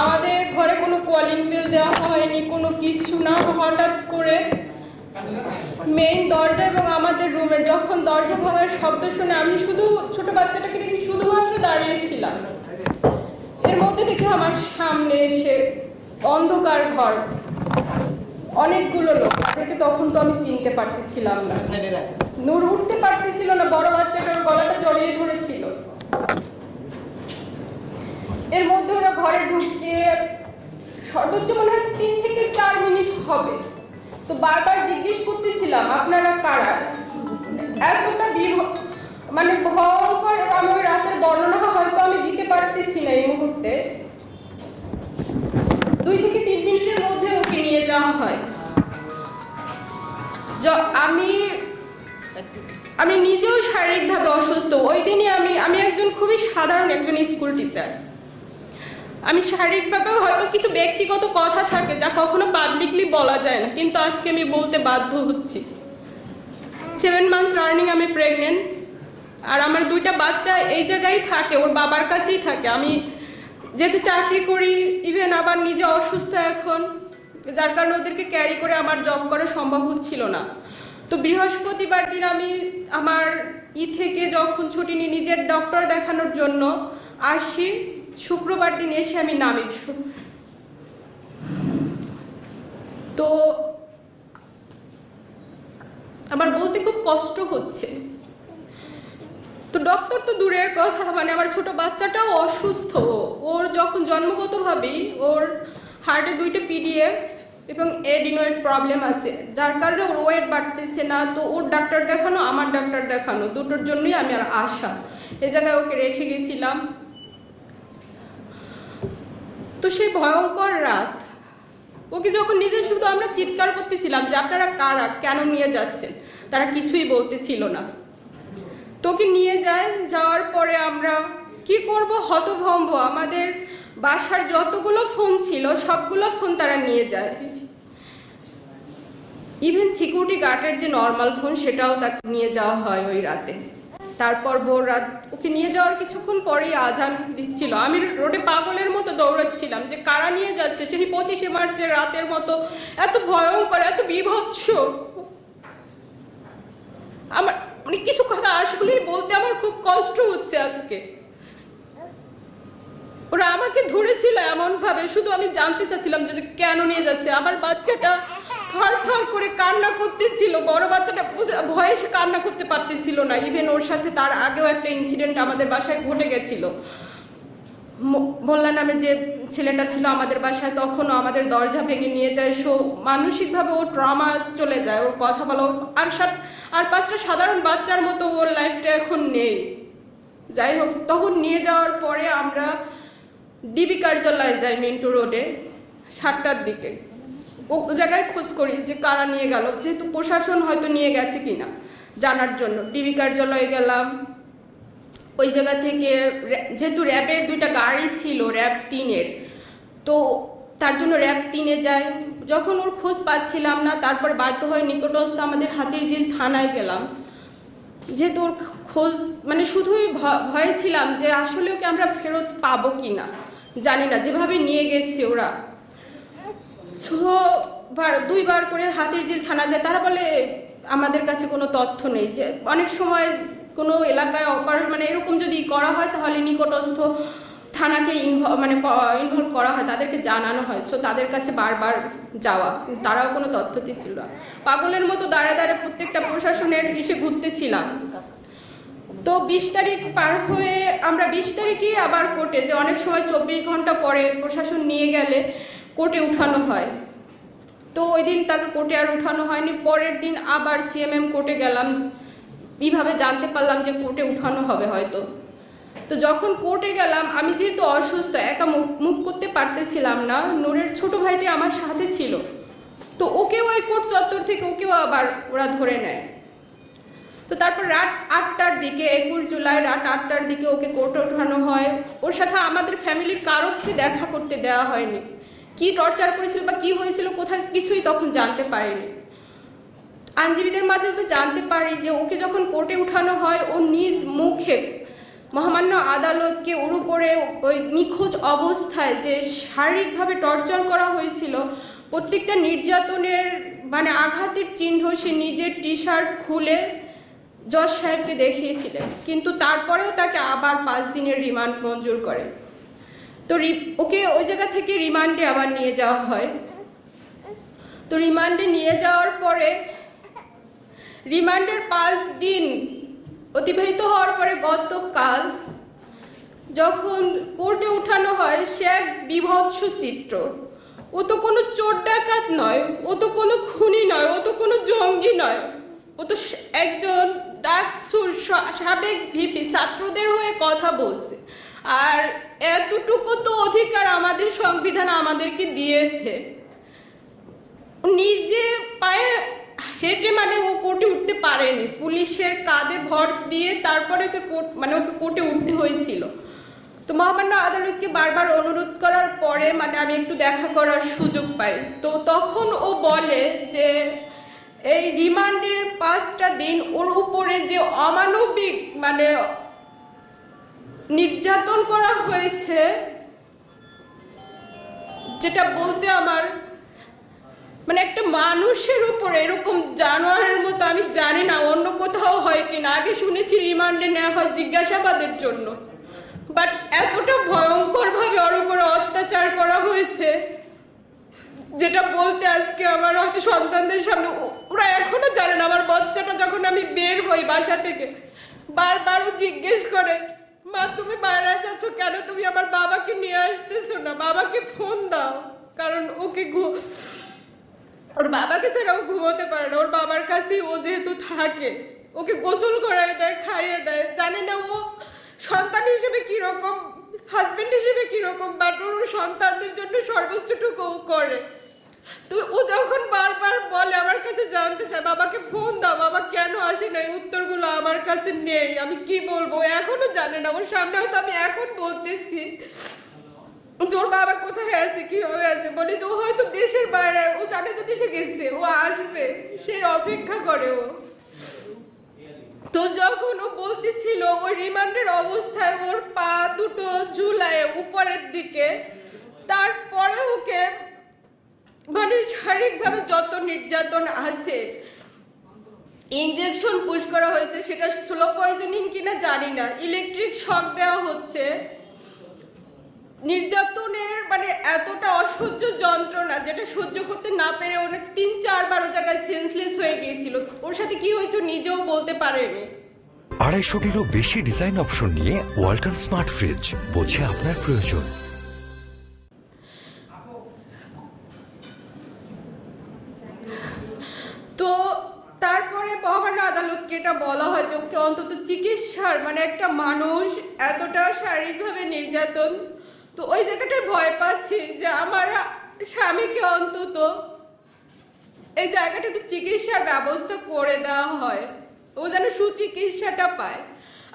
আমাদের ঘরে কোনো কলিং বেল দেওয়া হয়নি, কোনো কিছু না। হঠাৎ করে মেইন দরজা এবং আমাদের রুমের যখন দরজা ভাঙার শব্দ শুনে আমি শুধু ছোট বাচ্চাটাকে দেখে শুধুমাত্র দাঁড়িয়েছিলাম। এর মধ্যে দেখে আমার সামনে এসে অন্ধকার ঘর, অনেকগুলো লোক, তাদেরকে তখন তো আমি চিনতে পারতেছিলাম না। নূর উঠতে পারতেছিল না, বড় বাচ্চাটার গলাটা জড়িয়ে ধরেছিল। এর মধ্যে ওরা ঘরে ঢুকে সর্বোচ্চ মনে হয় 3 থেকে 4 মিনিট হবে। তো বারবার জিজ্ঞেস করতেছিলাম আপনারা কারা। এতটা মানে ভয়ঙ্কর আমি ওই রাতের বর্ণনা হয়তো আমি দিতে পারতেছি না এই মুহূর্তে। 2 থেকে 3 মিনিটের মধ্যে ওকে নিয়ে যাওয়া হয়। আমি নিজেও শারীরিকভাবে অসুস্থ। ওই দিনই আমি একজন খুবই সাধারণ একজন স্কুল টিচার। আমি শারীরিকভাবে হয়তো কিছু ব্যক্তিগত কথা থাকে যা কখনো পাবলিকলি বলা যায় না, কিন্তু আজকে আমি বলতে বাধ্য হচ্ছি। 7 মান্থ রানিং আমি প্রেগনেন্ট, আর আমার 2টা বাচ্চা এই জায়গায় থাকে, ওর বাবার কাছেই থাকে। আমি যেহেতু চাকরি করি, ইভেন আবার নিজে অসুস্থ এখন, যার কারণে ওদেরকে ক্যারি করে আমার জব করা সম্ভব হচ্ছিল না। তো বৃহস্পতিবার দিন আমি আমার থেকে যখন ছুটি নিয়ে নিজের ডক্টর দেখানোর জন্য আসি, শুক্রবার দিন এসে আমি নামি। তো আমার বলতে খুব কষ্ট হচ্ছে। তো ডক্টর তো দূরের কথা, মানে আমার ছোট বাচ্চাটাও অসুস্থ। ওর যখন জন্মগতভাবেই ওর হার্টে 2টা PDF এবং এডিনয়েড প্রবলেম আছে, যার কারণে ওর ওয়েট বাড়তেছে না। তো ওর ডাক্তার দেখানো, আমার ডাক্তার দেখানো, দুটোর জন্যই আমি আর আসা। এই জায়গায় ওকে রেখে গেছিলাম। তো সেই ভয়ঙ্কর রাত, ওকে যখন নিজে শুধু আমরা চিৎকার করতেছিলাম যে আপনারা কারা, কেন নিয়ে যাচ্ছেন, তারা কিছুই বলতেছিল না। তোকে নিয়ে যায়, যাওয়ার পরে আমরা কি করব হতভম্ব। আমাদের বাসার যতগুলো ফোন ছিল সবগুলো ফোন তারা নিয়ে যায়। ইভেন সিকিউরিটি গার্ডের যে নর্মাল ফোন সেটাও তাকে নিয়ে যাওয়া হয় ওই রাতে। তারপর ভোর রাত ওকে নিয়ে যাওয়ার কিছুক্ষণ পরেই আজান দিচ্ছিল। আমি রোডে পাগলের মতো দৌড়াচ্ছিলাম যে কারা নিয়ে যাচ্ছে। সেই 25শে মার্চের রাতের মতো এত ভয়ঙ্কর, এত বীভৎস। আমার মানে কিছু কথা আসলেই বলতে আমার খুব কষ্ট হচ্ছে আজকে। ওরা আমাকে ধরেছিল এমন ভাবে, শুধু আমি জানতে চাচ্ছিলাম যে কেন নিয়ে যাচ্ছে। আমার বাচ্চাটা থর থর করে কান্না করতেছিল, বড় বাচ্চাটা ভয়ে সে কান্না করতে পারতেছিল না। ইভেন ওর সাথে তার আগেও একটা ইনসিডেন্ট আমাদের বাসায় ঘটে গেছিল। মোল্লা নামে যে ছেলেটা ছিল আমাদের বাসায়, তখনও আমাদের দরজা ভেঙে নিয়ে যায়। মানসিকভাবে ও ট্রমা চলে যায়, ওর কথা বলো আর 5টা সাধারণ বাচ্চার মতো ওর লাইফটা এখন নেই। যাই হোক, তখন নিয়ে যাওয়ার পরে আমরা ডিবি কার্যালয়ে যাই মিন্টু রোডে 7টার দিকে। ও জায়গায় খোঁজ করি যে কারা নিয়ে গেল, যেহেতু প্রশাসন হয়তো নিয়ে গেছে কিনা জানার জন্য ডিবি কার্যালয়ে গেলাম। ওই জায়গা থেকে যেহেতু র্যাবের 2টা গাড়ি ছিল, র্যাব 3-এর, তো তার জন্য র্যাব 3-এ যায়। যখন ওর খোঁজ পাচ্ছিলাম না, তারপর বাধ্য হয়ে নিকটস্থ আমাদের হাতিরঝিল থানায় গেলাম। যেহেতু ওর খোঁজ মানে শুধুই ভয়ে ছিলাম যে আসলে ওকে আমরা ফেরত পাবো কি না, জানি না, যেভাবে নিয়ে গেছে ওরা। 2বার করে হাতিরঝিল থানা যায়, তারা বলে আমাদের কাছে কোনো তথ্য নেই। যে অনেক সময় কোনো এলাকায় মানে এরকম যদি করা হয় তাহলে নিকটস্থ থানাকে ইনভলভ করা হয়, তাদেরকে জানানো হয়। সো তাদের কাছে বারবার যাওয়া, তারাও কোনো তথ্য দিচ্ছিল না। পাগলের মতো দাঁড়ে দাঁড়ে প্রত্যেকটা প্রশাসনের এসে ঘুরতেছিলাম। তো 20 তারিখ পার হয়ে আমরা 20 তারিখেই আবার কোর্টে, যে অনেক সময় 24 ঘন্টা পরে প্রশাসন নিয়ে গেলে কোর্টে উঠানো হয়। তো ওই দিন তাকে কোর্টে আর উঠানো হয়নি। পরের দিন আবার CMM কোর্টে গেলাম, এইভাবে জানতে পারলাম যে কোর্টে উঠানো হবে হয়তো। তো যখন কোর্টে গেলাম, আমি যেহেতু অসুস্থ, একা মুভ করতে পারতেছিলাম না। নূরের ছোট ভাইটি আমার সাথে ছিল, তো ওকেও ওই কোর্ট চত্বর থেকে ওকেও আবার ওরা ধরে নেয়। তো তারপর রাত 8টার দিকে, 21 জুলাই রাত 8টার দিকে ওকে কোর্টে ওঠানো হয়। ওর সাথে আমাদের ফ্যামিলির কারোকে দেখা করতে দেওয়া হয়নি। কি টর্চার করেছিল বা কি হয়েছিল কোথায় কিছুই তখন জানতে পারিনি। আইনজীবীদের মাধ্যমে জানতে পারি যে ওকে যখন কোর্টে উঠানো হয়, ও নিজ মুখে মহামান্য আদালতকে ওর উপরে ওই নিখোঁজ অবস্থায় যে শারীরিকভাবে টর্চার করা হয়েছিল, প্রত্যেকটা নির্যাতনের মানে আঘাতের চিহ্ন সে নিজের টি শার্ট খুলে জজ সাহেবকে দেখিয়েছিলেন, কিন্তু তারপরেও তাকে আবার 5 দিনের রিমান্ড মঞ্জুর করে। তো ওকে ওই জায়গা থেকে রিমান্ডে আবার নিয়ে যাওয়া হয়। তো রিমান্ডে নিয়ে যাওয়ার পরে রিমান্ডের 5 দিন অতিবাহিত হওয়ার পরে গতকাল যখন কোর্টে উঠানো হয়, সে এক বিভৎস চিত্র। ও তো কোনো চোর ডাকাত নয়, ও তো কোনো খুনি নয়, ও তো কোনো জঙ্গি নয়, ও তো একজন ডাকসুর সাবেক ভিপি, ছাত্রদের হয়ে কথা বলছে। আর এতটুকু তো অধিকার আমাদের সংবিধান আমাদেরকে দিয়েছে। নিজে পায়ে হেঁটে মানে ও কোর্টে উঠতে পারেনি, পুলিশের কাঁধে ভর দিয়ে তারপরে ওকে কোর্টে উঠতে হয়েছিল। তো মহামান্য আদালতকে বারবার অনুরোধ করার পরে মানে আমি একটু দেখা করার সুযোগ পাই। তো তখন ও বলে যে এই রিমান্ডের 5টা দিন ওর উপরে যে অমানবিক মানে নির্যাতন করা হয়েছে, যেটা বলতে আমার মানে একটা মানুষের উপরে এরকম জানোয়ারের মতো, আমি জানি না অন্য কোথাও হয় কিনা। আগে শুনেছি রিমান্ডে নেওয়া হয় জিজ্ঞাসাবাদের জন্য, বাট এতটা ভয়ঙ্কর ভাবে ওর উপরে অত্যাচার করা হয়েছে যেটা বলতে আজকে আমার হয়তো সন্তানদের সামনে, ওরা এখনো জানে না। আমার বাচ্চাটা যখন আমি বের হই বাসা থেকে, বারবারও জিজ্ঞেস করে, মা তুমি বাইরে যাচ্ছ কেন, তুমি আমার বাবাকে নিয়ে আসতেছো না, বাবাকে ফোন দাও। কারণ ওর বাবাকে ছাড়া ও ঘুমোতে পারে না, ওর বাবার কাছেই ও যেহেতু থাকে। ওকে গোসল করাই দেয়, খাইয়ে দেয়। জানি না ও সন্তান হিসেবে কিরকম, হাজবেন্ড হিসেবে কিরকম, বাট ওর সন্তানদের জন্য সর্বোচ্চটুকু ও করে। তো ও যখন বারবার বলে, আমার কাছে জানতে চায়, বাবাকে ফোন দাও, বাবা কেন আসে না, এই উত্তরগুলো আমার কাছে নেই। আমি কি বলবো, এখনো জানে না। ওর সামনে হয়তো আমি এখন বলতেছি ওর বাবা কোথায় আছে, কিভাবে আছে, বলি যে ও হয়তো দেশের বাইরে, ও জানে যে দেশে গেছে, ও আসবে, সে অপেক্ষা করে ও। তো যখন ও বলতেছিল ওই রিমান্ডের অবস্থায় ওর পা দুটো ঝুলায় উপরের দিকে, তারপরে ওকে মানে শারীরিকভাবে যত নির্যাতন আছে, ইনজেকশন পুশ করা হয়েছে, সেটা স্লো পয়জনিং কিনা জানি না, ইলেকট্রিক শক দেওয়া হচ্ছে। নির্যাতনের মানে এতটা অসহ্য যন্ত্রণা যেটা সহ্য করতে না পেরে অনেক 3-4 বার ও জায়গায় সেন্সলেস হয়ে গিয়েছিল। ওর সাথে কি হয়েছে নিজেও বলতে পারেনি। 250-টিরও বেশি ডিজাইন অপশন নিয়ে ওয়ালটন স্মার্ট ফ্রিজ, বোঝে আপনার প্রয়োজন। তো তারপরে মহামান্য আদালতকে এটা বলা হয় যে ওকে অন্তত চিকিৎসার মানে একটা মানুষ এতটা শারীরিকভাবে নির্যাতন, তো ওই জায়গাটায় ভয় পাচ্ছি যে আমার স্বামীকে অন্তত এই জায়গাটা একটু চিকিৎসার ব্যবস্থা করে দেওয়া হয়, ও যেন সুচিকিৎসাটা পায়।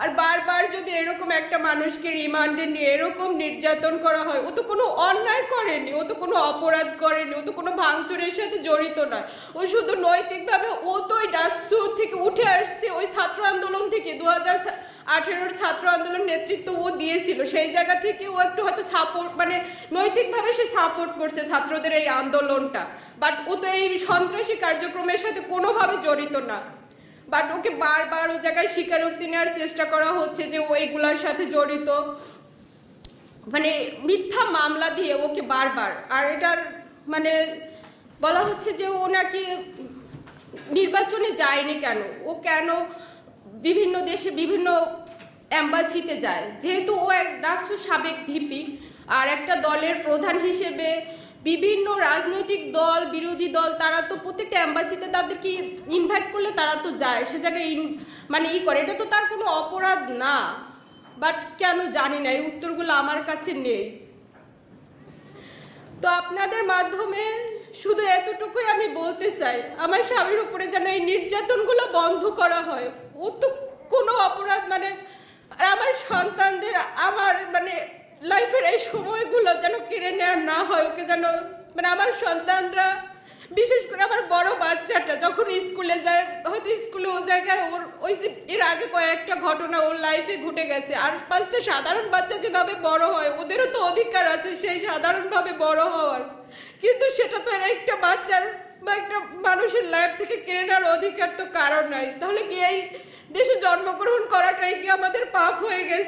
আর বারবার যদি এরকম একটা মানুষকে রিমান্ডে নিয়ে এরকম নির্যাতন করা হয়, ও তো কোনো অন্যায় করেনি, ও তো কোনো অপরাধ করেনি, ও তো কোনো ভাঙচুরের সাথে জড়িত নয়। ও শুধু নৈতিকভাবে ও তো ওই ডাকসুর থেকে উঠে আসছে, ওই ছাত্র আন্দোলন থেকে 2018 ছাত্র আন্দোলন নেতৃত্ব ও দিয়েছিল, সেই জায়গা থেকে ও একটু হয়তো সাপোর্ট মানে নৈতিকভাবে সে সাপোর্ট করছে ছাত্রদের এই আন্দোলনটা, বাট ও তো এই সন্ত্রাসী কার্যক্রমের সাথে কোনোভাবে জড়িত না। বাট ওকে বারবার ও জায়গায় স্বীকারোক্তি নেওয়ার চেষ্টা করা হচ্ছে যে ও এইগুলার সাথে জড়িত, মানে মিথ্যা মামলা দিয়ে ওকে বারবার। আর এটার মানে বলা হচ্ছে যে ও নাকি নির্বাচনে যায়নি কেন, ও কেন বিভিন্ন দেশে বিভিন্ন অ্যাম্বাসিতে যায়, যেহেতু ও এক ডাকসুর সাবেক ভিপি আর একটা দলের প্রধান হিসেবে বিভিন্ন রাজনৈতিক দল বিরোধী দল তারা তো প্রত্যেকটা অ্যাম্বাসিতে তাদেরকে ইনভাইট করলে তারা তো যায়, সে জায়গায় মানে করে, এটা তো তার কোনো অপরাধ না। বাট কেন জানি না, এই উত্তরগুলো আমার কাছে নেই। তো আপনাদের মাধ্যমে শুধু এতটুকুই আমি বলতে চাই, আমার স্বামীর উপরে যেন এই নির্যাতনগুলো বন্ধ করা হয়। ও তো কোনো অপরাধ মানে, আর আমার সন্তানদের আমার মানে লাইফের এই সময়গুলো যেন কেড়ে নেওয়া না হয়, ওকে যেন মানে আমার সন্তানরা বিশেষ করে আমার বড় বাচ্চাটা যখন স্কুলে যায়, হয়তো স্কুলে ও জায়গায় ওর ওই যে এর আগে কয়েকটা ঘটনা ওর লাইফে ঘটে গেছে। আর 5টা সাধারণ বাচ্চা যেভাবে বড় হয়, ওদেরও তো অধিকার আছে সেই সাধারণভাবে বড় হওয়ার, কিন্তু সেটা তো একটা বাচ্চার বা একটা মানুষের লাইফ থেকে কেড়ে নেওয়ার অধিকার তো কারণ নাই। তাহলে কি এই দেশে জন্মগ্রহণ করাটাই কি আমাদের পাপ হয়ে গেছে?